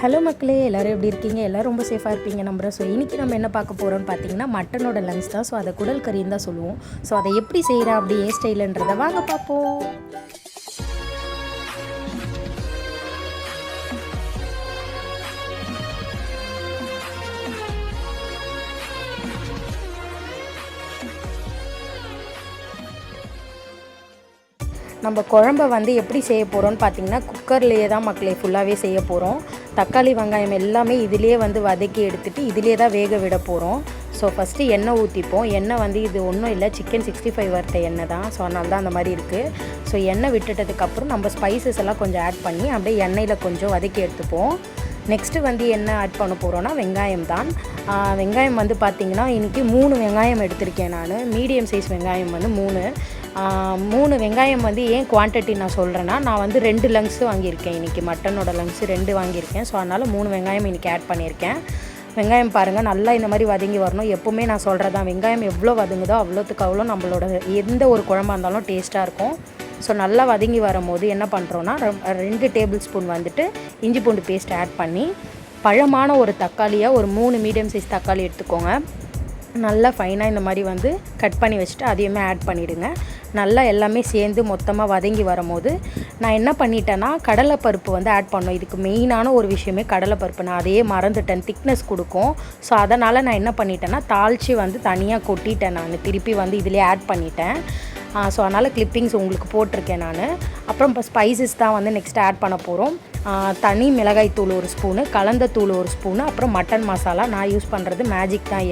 Hello மக்களே, எல்லோரும் எப்படி இருக்கீங்க? எல்லோரும் ரொம்ப சேஃபாக இருப்பீங்க நம்புகிறேன். ஸோ இன்றைக்கி நம்ம என்ன பார்க்க போகிறோம்னு பார்த்தீங்கன்னா மட்டனோட லங்ஸ் தான். ஸோ அதை குடல் கறின்னு தான் சொல்லுவோம். ஸோ அதை எப்படி செய்கிறேன் அப்படி ஏன் ஸ்டைலுன்றதை வாங்க பார்ப்போம். நம்ம குழம்ப வந்து எப்படி செய்ய போகிறோம்னு பார்த்தீங்கன்னா குக்கர்லேயே தான் மக்களே ஃபுல்லாகவே செய்ய போகிறோம். தக்காளி வெங்காயம் எல்லாமே இதிலே வந்து வதக்கி எடுத்துகிட்டு இதிலே தான் வேக விட போகிறோம். ஸோ ஃபஸ்ட்டு எண்ணெய் ஊற்றிப்போம். எண்ணெய் வந்து இது ஒன்றும் இல்லை, சிக்கன் 65 வறுத்த எண்ணெய் தான். ஸோ அதனால தான் அந்த மாதிரி இருக்குது. ஸோ எண்ணெய் விட்டுட்டதுக்கப்புறம் நம்ம ஸ்பைசஸ் எல்லாம் கொஞ்சம் ஆட் பண்ணி அப்படியே எண்ணெயில் கொஞ்சம் வதக்கி எடுத்துப்போம். நெக்ஸ்ட்டு வந்து என்ன ஆட் பண்ண போகிறோன்னா வெங்காயம் தான். வெங்காயம் வந்து பார்த்திங்கன்னா இன்றைக்கி 3 வெங்காயம் எடுத்திருக்கேன் நான். மீடியம் சைஸ் வெங்காயம் வந்து 3 வெங்காயம் வந்து ஏன் குவான்டிட்டி நான் சொல்கிறேன்னா, நான் வந்து 2 லங்ஸு வாங்கியிருக்கேன் இன்றைக்கி. மட்டனோட லங்ஸு 2 வாங்கியிருக்கேன். ஸோ அதனால் 3 வெங்காயம் இன்றைக்கி ஆட் பண்ணியிருக்கேன். வெங்காயம் பாருங்கள் நல்லா இந்த மாதிரி வதங்கி வரணும். எப்போவுமே நான் சொல்கிறது தான், வெங்காயம் எவ்வளோ வதங்குதோ அவ்வளோத்துக்கு அவ்வளோ நம்மளோட எந்த ஒரு குழம்பா இருந்தாலும் டேஸ்ட்டாக இருக்கும். ஸோ நல்லா வதங்கி வரும்போது என்ன பண்ணுறோன்னா 2 டேபிள் ஸ்பூன் வந்துட்டு இஞ்சி பூண்டு பேஸ்ட் ஆட் பண்ணி, பழமான ஒரு தக்காளியாக ஒரு 3 மீடியம் சைஸ் தக்காளி எடுத்துக்கோங்க. நல்லா ஃபைனாக இந்த மாதிரி வந்து கட் பண்ணி வச்சுட்டு அதையுமே ஆட் பண்ணிவிடுங்க. நல்லா எல்லாமே சேர்ந்து மொத்தமாக வதங்கி வரும்போது நான் என்ன பண்ணிட்டேன்னா கடலைப்பருப்பு வந்து ஆட் பண்ணோம். இதுக்கு மெயினான ஒரு விஷயமே கடலைப்பருப்பு. நான் அதையே மறந்துட்டேன், திக்னஸ் கொடுக்கும். ஸோ அதனால் நான் என்ன பண்ணிட்டேன்னா தாளித்து வந்து தனியாக கொட்டிட்டேன். நான் திருப்பி வந்து இதிலே ஆட் பண்ணிட்டேன். ஸோ அதனால் கிளிப்பிங்ஸ் உங்களுக்கு போட்டிருக்கேன் நான். அப்புறம் இப்போ ஸ்பைசஸ் தான் வந்து நெக்ஸ்ட் ஆட் பண்ண போகிறோம். தனி மிளகாய் தூள் 1 ஸ்பூனு, கலந்த தூள் 1 ஸ்பூனு, அப்புறம் மட்டன் மசாலா. நான் யூஸ் பண்ணுறது மேஜிக் தான்,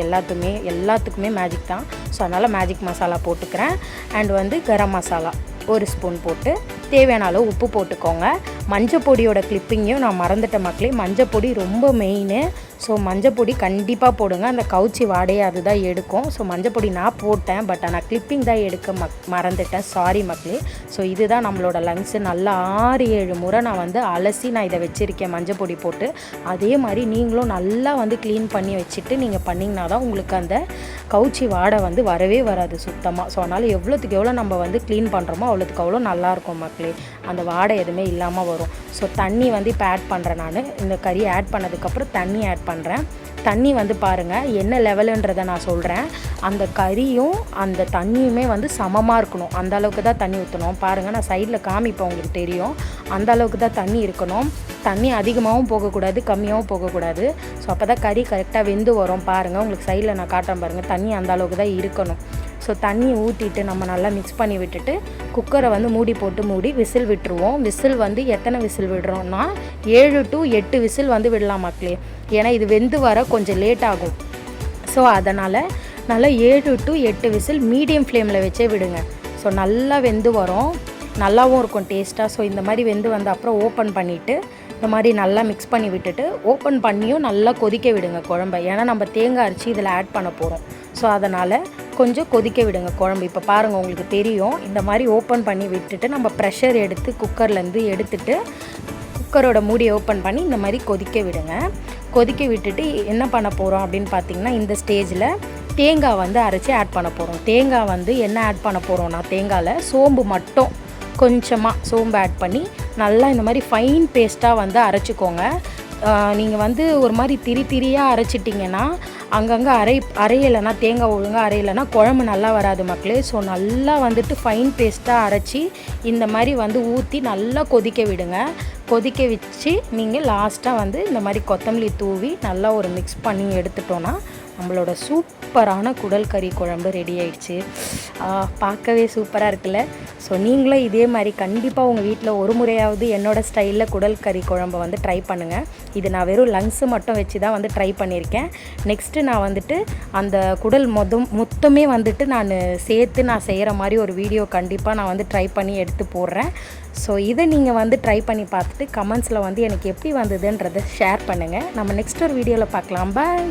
எல்லாத்துக்குமே மேஜிக் தான். ஸோ அதனால் மேஜிக் மசாலா போட்டுக்கிறேன். அண்ட் வந்து கரம் மசாலா 1 ஸ்பூன் போட்டு தேவையான அளவு உப்பு போட்டுக்கோங்க. மஞ்சள் பொடியோட கிளிப்பிங்கையும் நான் மறந்துட்டேன் மக்களே. மஞ்சள் பொடி ரொம்ப மெயின். ஸோ மஞ்சள் பொடி கண்டிப்பாக போடுங்க. அந்த கவுச்சி வாடையை அதுதான் எடுக்கும். ஸோ மஞ்சள் பொடி நான் போட்டேன், பட் ஆனால் கிளிப்பிங் தான் எடுக்க மறந்துட்டேன். சாரி மக்களே. ஸோ இதுதான் நம்மளோட லங்ஸு. நல்லா 6-7 முறை நான் வந்து அலசி நான் இதை வச்சுருக்கேன் மஞ்சள் பொடி போட்டு. அதே மாதிரி நீங்களும் நல்லா வந்து க்ளீன் பண்ணி வச்சுட்டு நீங்கள் பண்ணிங்கன்னா தான் உங்களுக்கு அந்த கவுச்சி வாடை வந்து வரவே வராது சுத்தமாக. ஸோ அதனால் எவ்வளோத்துக்கு எவ்வளோ நம்ம வந்து க்ளீன் பண்ணுறோமோ அவ்வளோத்துக்கு அவ்வளோ நல்லாயிருக்கும் மக்களே. அந்த வாடை எதுவுமே இல்லாமல் வரும். ஸோ தண்ணி வந்து இப்போ ஆட் பண்ணுறேன் நான். இந்த கறி ஆட் பண்ணதுக்கப்புறம் தண்ணி ஆட் பண்ணுறேன். தண்ணி வந்து பாருங்கள் என்ன லெவலுன்றதை நான் சொல்கிறேன். அந்த கறியும் அந்த தண்ணியுமே வந்து சமமாக இருக்கணும். அந்த அளவுக்கு தான் தண்ணி ஊற்றணும். பாருங்கள் நான் சைடில் காமிப்பேன், உங்களுக்கு தெரியும். அந்த அளவுக்கு தான் தண்ணி இருக்கணும். தண்ணி அதிகமாகவும் போகக்கூடாது, கம்மியாகவும் போகக்கூடாது. ஸோ அப்போ தான் கறி கரெக்டாக வெந்து வரும். பாருங்கள் உங்களுக்கு சைடில் நான் காட்டுறேன் பாருங்கள். தண்ணி அந்த அளவுக்கு தான் இருக்கணும். ஸோ தண்ணி ஊற்றிட்டு நம்ம நல்லா மிக்ஸ் பண்ணி விட்டுட்டு குக்கரை வந்து மூடி விசில் விட்டுருவோம். விசில் வந்து எத்தனை விசில் விடுறோன்னா 7 to 8 விசில் வந்து விடலாம் மக்களே. ஏன்னா இது வெந்து வர கொஞ்சம் லேட் ஆகும். ஸோ அதனால் நல்லா 7 to 8 விசில் மீடியம் ஃப்ளேமில் வச்சே விடுங்க. ஸோ நல்லா வெந்து வரும், நல்லாவும் இருக்கும் டேஸ்ட்டாக. ஸோ இந்த மாதிரி வெந்து வந்த அப்புறம் ஓப்பன் பண்ணிவிட்டு இந்த மாதிரி நல்லா மிக்ஸ் பண்ணி விட்டுட்டு ஓப்பன் பண்ணியும் நல்லா கொதிக்க விடுங்க குழம்பை. ஏன்னா நம்ம தேங்காய் அரைச்சி இதில் ஆட் பண்ண போகிறோம். ஸோ அதனால் கொஞ்சம் கொதிக்க விடுங்க குழம்பு. இப்போ பாருங்கள் உங்களுக்கு தெரியும். இந்த மாதிரி ஓப்பன் பண்ணி விட்டுட்டு நம்ம ப்ரெஷர் எடுத்து குக்கர்லேருந்து எடுத்துட்டு குக்கரோட மூடியை ஓப்பன் பண்ணி இந்த மாதிரி கொதிக்க விடுங்க. கொதிக்க விட்டுட்டு என்ன பண்ண போகிறோம் அப்படின்னு பார்த்தீங்கன்னா இந்த ஸ்டேஜில் தேங்காய் வந்து அரைச்சி ஆட் பண்ண போகிறோம். தேங்காய் வந்து என்ன ஆட் பண்ண போகிறோம்னா தேங்காயில் சோம்பு மட்டும் கொஞ்சமாக சோம்பு ஆட் பண்ணி நல்லா இந்த மாதிரி ஃபைன் பேஸ்ட்டாக வந்து அரைச்சிக்கோங்க. நீங்கள் வந்து ஒரு மாதிரி திரியாக அரைச்சிட்டிங்கன்னா அங்கங்கே அரையலைன்னா தேங்காய் ஒழுங்காக அரையலைன்னா குழம்பு நல்லா வராது மக்களே. ஸோ நல்லா வந்துட்டு ஃபைன் பேஸ்ட்டாக அரைச்சி இந்த மாதிரி வந்து ஊற்றி நல்லா கொதிக்க விடுங்க. கொதிக்க வச்சு நீங்கள் லாஸ்ட்டாக வந்து இந்த மாதிரி கொத்தமல்லி தூவி நல்லா ஒரு மிக்ஸ் பண்ணி எடுத்துட்டோன்னா நம்மளோட சூப்பரான குடல் கறி குழம்பு ரெடி ஆயிடுச்சு. பார்க்கவே சூப்பராக இருக்குல்ல. ஸோ நீங்களும் இதே மாதிரி கண்டிப்பாக உங்கள் வீட்டில் ஒரு முறையாவது என்னோடய ஸ்டைலில் குடல் கறி குழம்பை வந்து ட்ரை பண்ணுங்கள். இது நான் வெறும் லங்ஸு மட்டும் வச்சு தான் வந்து ட்ரை பண்ணியிருக்கேன். நெக்ஸ்ட்டு நான் வந்துட்டு அந்த குடல் மொத்தமே வந்துட்டு நான் சேர்த்து நான் செய்கிற மாதிரி ஒரு வீடியோ கண்டிப்பாக நான் வந்து ட்ரை பண்ணி எடுத்து போடுறேன். ஸோ இதை நீங்கள் வந்து ட்ரை பண்ணி பார்த்துட்டு கமெண்ட்ஸில் வந்து எனக்கு எப்படி வந்ததுன்றதை ஷேர் பண்ணுங்கள். நம்ம நெக்ஸ்ட் ஒரு வீடியோவில் பார்க்கலாம். பாய்.